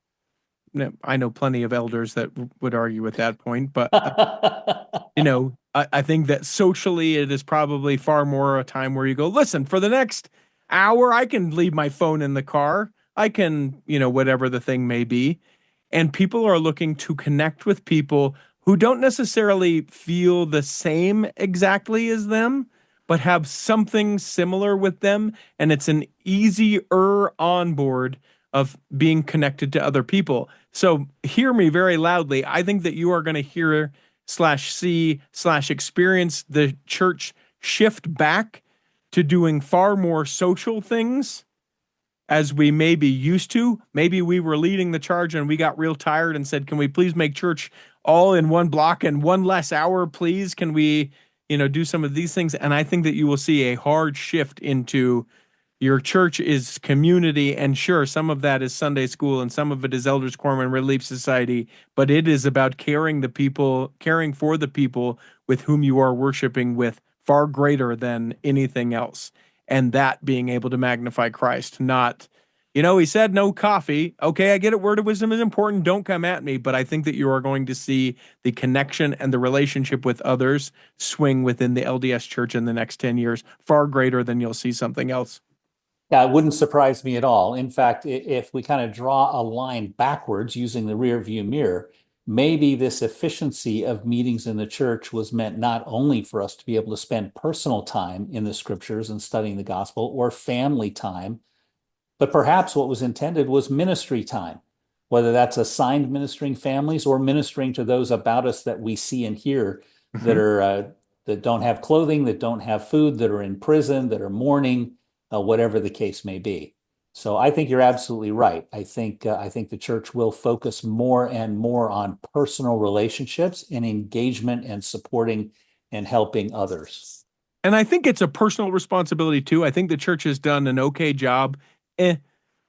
Now, I know plenty of elders that would argue with that point, but I think that socially it is probably far more a time where you go, listen, for the next hour, I can leave my phone in the car. I can, whatever the thing may be. And people are looking to connect with people who don't necessarily feel the same exactly as them, but have something similar with them. And it's an easier onboard of being connected to other people. So hear me very loudly. I think that you are going to hear /see/experience the church shift back to doing far more social things as we may be used to. Maybe we were leading the charge and we got real tired and said, can we please make church all in one block and one less hour, please? Can we, do some of these things? And I think that you will see a hard shift into your church is community. And sure, some of that is Sunday school and some of it is Elders Quorum and Relief Society, but it is about caring for the people with whom you are worshiping with far greater than anything else. And that being able to magnify Christ, not, he said no coffee. Okay, I get it. Word of wisdom is important. Don't come at me. But I think that you are going to see the connection and the relationship with others swing within the LDS church in the next 10 years, far greater than you'll see something else. Yeah, it wouldn't surprise me at all. In fact, if we kind of draw a line backwards using the rear view mirror, maybe this efficiency of meetings in the church was meant not only for us to be able to spend personal time in the scriptures and studying the gospel, or family time, but perhaps what was intended was ministry time, whether that's assigned ministering families or ministering to those about us that we see and hear that are that don't have clothing, that don't have food, that are in prison, that are mourning, whatever the case may be. So I think you're absolutely right. I think the church will focus more and more on personal relationships and engagement and supporting and helping others. And I think it's a personal responsibility too. I think the church has done an okay job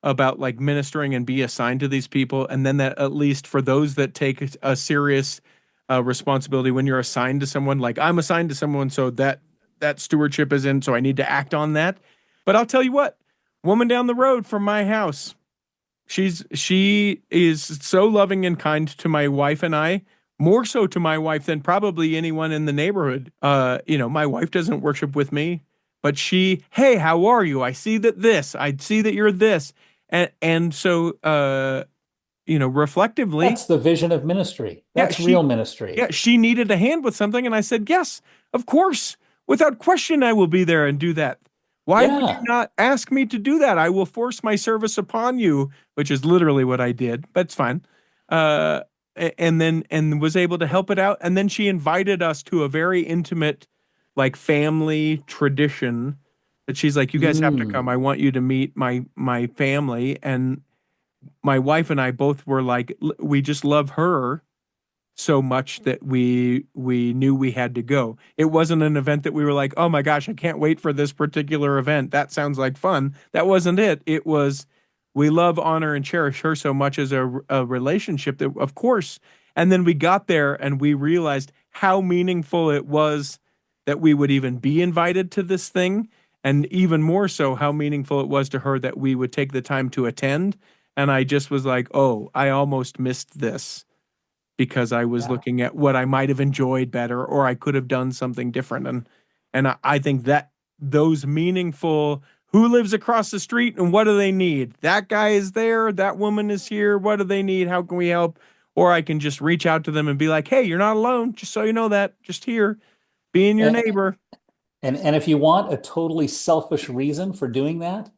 about like ministering and be assigned to these people. And then that at least for those that take a serious responsibility when you're assigned to someone, like I'm assigned to someone, so that stewardship is in, so I need to act on that. But I'll tell you what, woman down the road from my house, she is so loving and kind to my wife and I, more so to my wife than probably anyone in the neighborhood. My wife doesn't worship with me, but hey, how are you? I see that you're this. And so reflectively, That's the vision of ministry. yeah, That's real ministry. she needed a hand with something, and I said, yes, of course, without question, I will be there and do that. Why would you Yeah. not ask me to do that? I will force my service upon you, which is literally what I did, but it's fine. Uh, and was able to help it out. And then she invited us to a very intimate, like family tradition that she's like, you guys have to come. Mm. I want you to meet my family. And my wife and I both were like, we just love her so much that we knew we had to go. It wasn't an event that we were like, "Oh my gosh, I can't wait for this particular event. That sounds like fun." That wasn't it. It was we love, honor, and cherish her so much as a relationship that, of course. And then we got there and we realized how meaningful it was that we would even be invited to this thing, and even more so how meaningful it was to her that we would take the time to attend. And I just was like, "Oh, I almost missed this." Because I was Yeah. looking at what I might have enjoyed better, or I could have done something different. And I think that those meaningful, who lives across the street and what do they need? That guy is there, that woman is here, what do they need? How can we help? Or I can just reach out to them and be like, hey, you're not alone, just so you know that, just here, being your And, neighbor. and if you want a totally selfish reason for doing that,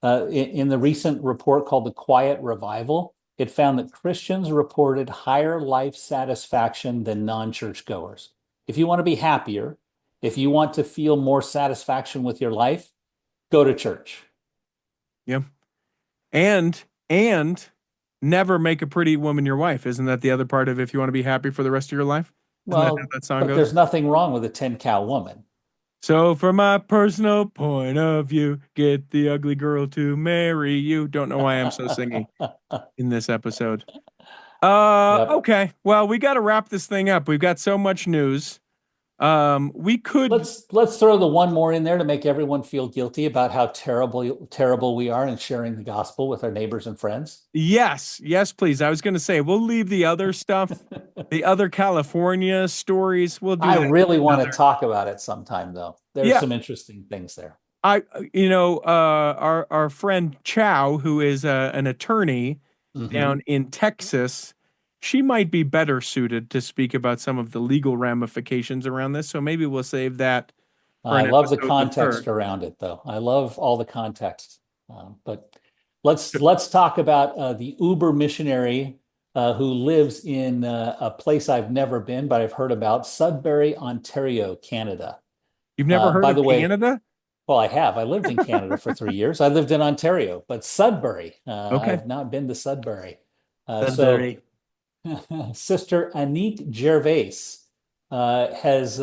in the recent report called the Quiet Revival, it found that Christians reported higher life satisfaction than non-churchgoers. If you want to be happier, if you want to feel more satisfaction with your life, go to church. Yeah. And never make a pretty woman your wife. Isn't that the other part of if you want to be happy for the rest of your life? Isn't that how Well, that song but goes? there's nothing wrong with a 10-cow woman. So, from my personal point of view, get the ugly girl to marry you. Don't know why I'm so singy in this episode. Yep. Okay. Well, we got to wrap this thing up. We've got so much news. We could, Let's throw the one more in there to make everyone feel guilty about how terrible we are in sharing the gospel with our neighbors and friends. yes, please. I was going to say we'll leave the other stuff, the other California stories. We'll do I that really want to another. talk about it sometime, though. There's Yeah, some interesting things there. our friend Chow, who is an attorney Hmm. down in Texas, she might be better suited to speak about some of the legal ramifications around this. So maybe we'll save that for I an love the episode with context her. around it, though. I love all the context. But let's talk about the Uber missionary who lives in a place I've never been, but I've heard about, Sudbury, Ontario, Canada. You've never heard By of the way, Canada? well, I have. I lived in Canada for 3 years. I lived in Ontario, but Sudbury, Okay. I've not been to Sudbury. So Sudbury. Sister Anik Gervais has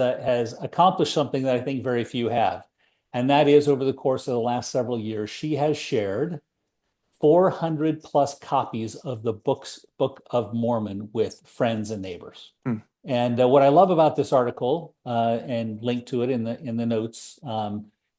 accomplished something that I think very few have, and that is over the course of the last several years, she has shared 400 plus copies of the Book of Mormon with friends and neighbors. Hmm. And what I love about this article, and link to it in the notes,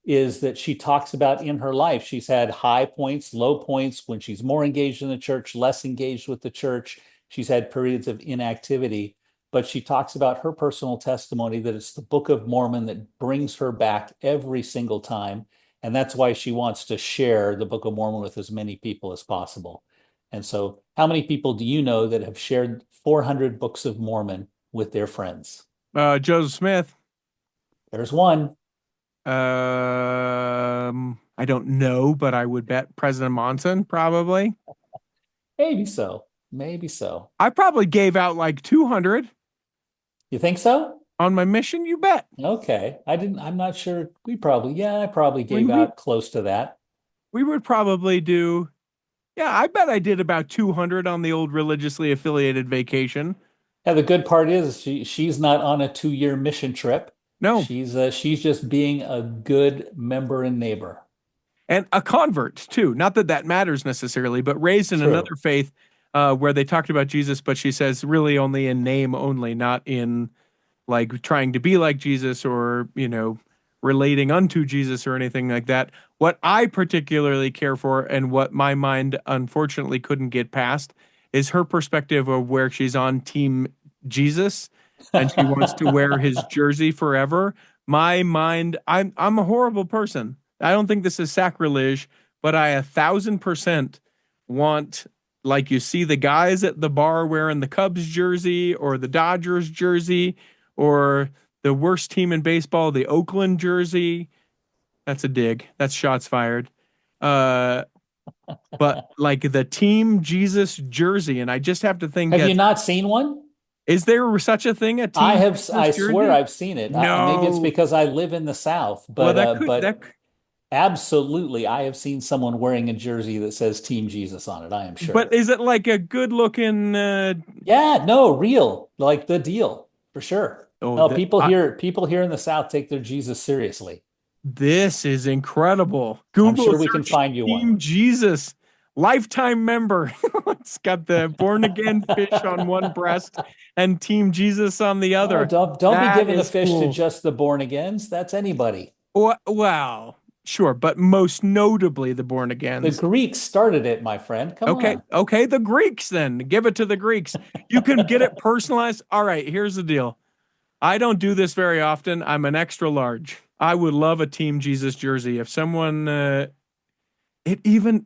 is that she talks about in her life, she's had high points, low points, when she's more engaged in the church, less engaged with the church. She's had periods of inactivity, but she talks about her personal testimony that it's the Book of Mormon that brings her back every single time. And that's why she wants to share the Book of Mormon with as many people as possible. And so, how many people do you know that have shared 400 books of Mormon with their friends? Joseph Smith. There's one. I don't know, but I would bet President Monson probably. Maybe so. Maybe so. I probably gave out like 200 You think so? on my mission. You bet. Okay. I'm not sure. I probably I mean, gave out close to that. we would probably do. Yeah, I bet I did about 200 on the old religiously affiliated vacation. Yeah, the good part is she's not on a 2 year mission trip. No, She's just being a good member and neighbor. and a convert too. Not that that matters necessarily, but raised in True. another faith where they talked about Jesus, but she says really only in name only, not in like trying to be like Jesus or, relating unto Jesus or anything like that. What I particularly care for and what my mind unfortunately couldn't get past is her perspective of where she's on team Jesus and she wants to wear his jersey forever. My mind, I'm a horrible person. I don't think this is sacrilege, but I 1,000% want, like, you see the guys at the bar wearing the Cubs jersey or the Dodgers jersey or the worst team in baseball, the Oakland jersey. That's a dig. That's shots fired. But like the team Jesus jersey, and I just have to think, Have you not seen one? is there such a thing? A team I have. Jesus I jersey? swear I've seen it. Maybe it's No. because I live in the South, Well, but absolutely, I have seen someone wearing a jersey that says Team Jesus on it. I am sure. But is it like a good looking? Yeah, no, real, like the deal for sure. No, people here in the South take their Jesus seriously. This is incredible. I'm Google sure we can search find you Team one. Jesus, lifetime member. It's got the born again fish on one breast and Team Jesus on the other. Oh, don't be That giving the is fish to cool. just the born agains. That's anybody. Wow, sure, but most notably the born The agains. Greeks started it, my friend. Come on. Okay, the Greeks then. Give it to the Greeks. You can get it personalized. All right, here's the deal. I don't do this very often. I'm an extra large. I would love a Team Jesus jersey. If someone, it even,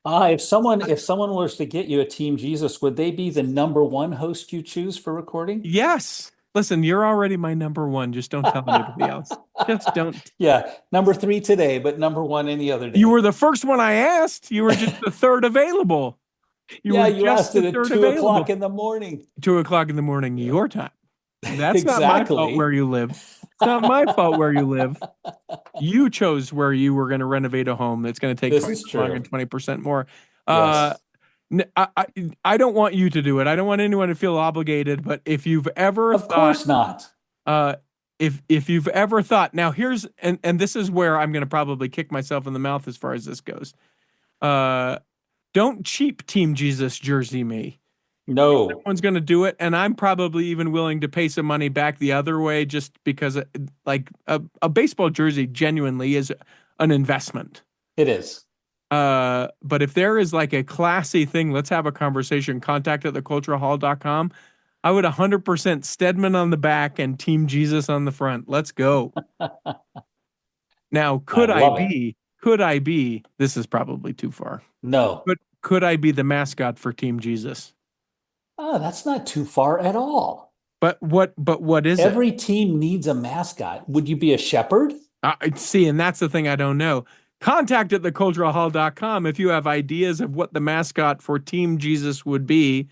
If someone was to get you a Team Jesus, would they be the number one host you choose for recording? yes. Listen, you're already my number one. Just don't tell anybody else. Just don't. Yeah, number 3 today, but number 1 any other day. You were the first one I asked. You were just the third available. You asked it at 2 o'clock in the morning. 2 o'clock in the morning, your time. That's not my Exactly. fault where you live. It's not my fault where you live. You chose where you were going to renovate a home that's going to take This twice is as long true. and 20% more. Yes. I don't want you to do it. I don't want anyone to feel obligated. But if you've ever Of course not. if you've ever thought, now here's and this is where I'm going to probably kick myself in the mouth as far as this goes. Don't cheap Team Jesus jersey me. No. Someone's going to do it, and I'm probably even willing to pay some money back the other way just because, like, a baseball jersey genuinely is an investment. It is. But if there is like a classy thing, let's have a conversation. Contact at theculturalhall.com. I would 100% Stedman on the back and Team Jesus on the front. Let's go. Now, could I be, this is probably too far. No. But could I be the mascot for Team Jesus? Oh, that's not too far at all. But what is it? Every team needs a mascot. Would you be a shepherd? See, and that's the thing I don't know. Contact at theculturalhall.com if you have ideas of what the mascot for Team Jesus would be.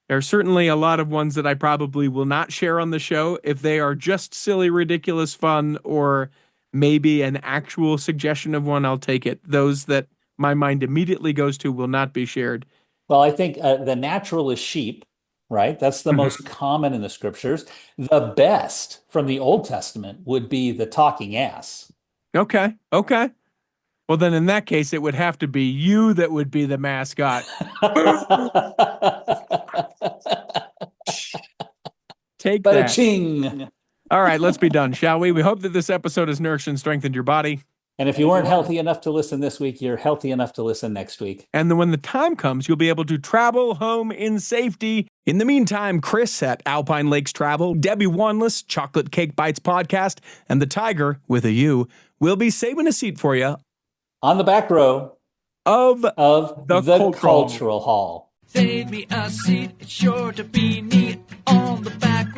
There are certainly a lot of ones that I probably will not share on the show. If they are just silly, ridiculous fun, or maybe an actual suggestion of one, I'll take it. Those that my mind immediately goes to will not be shared. Well, I think the natural is sheep, right? That's the most common in the scriptures. The best from the Old Testament would be the talking ass. Okay. Well, then in that case, it would have to be you that would be the mascot. Take that. Ching. All right, let's be done, shall we? We hope that this episode has nourished and strengthened your body. And if you weren't healthy enough to listen this week, you're healthy enough to listen next week. And then when the time comes, you'll be able to travel home in safety. In the meantime, Chris at Alpine Lakes Travel, Debbie Wanless, Chocolate Cake Bites Podcast, and the Tiger, with a U, will be saving a seat for you on the back row of the Cultural Hall. Save me a seat, it's sure to be neat on the back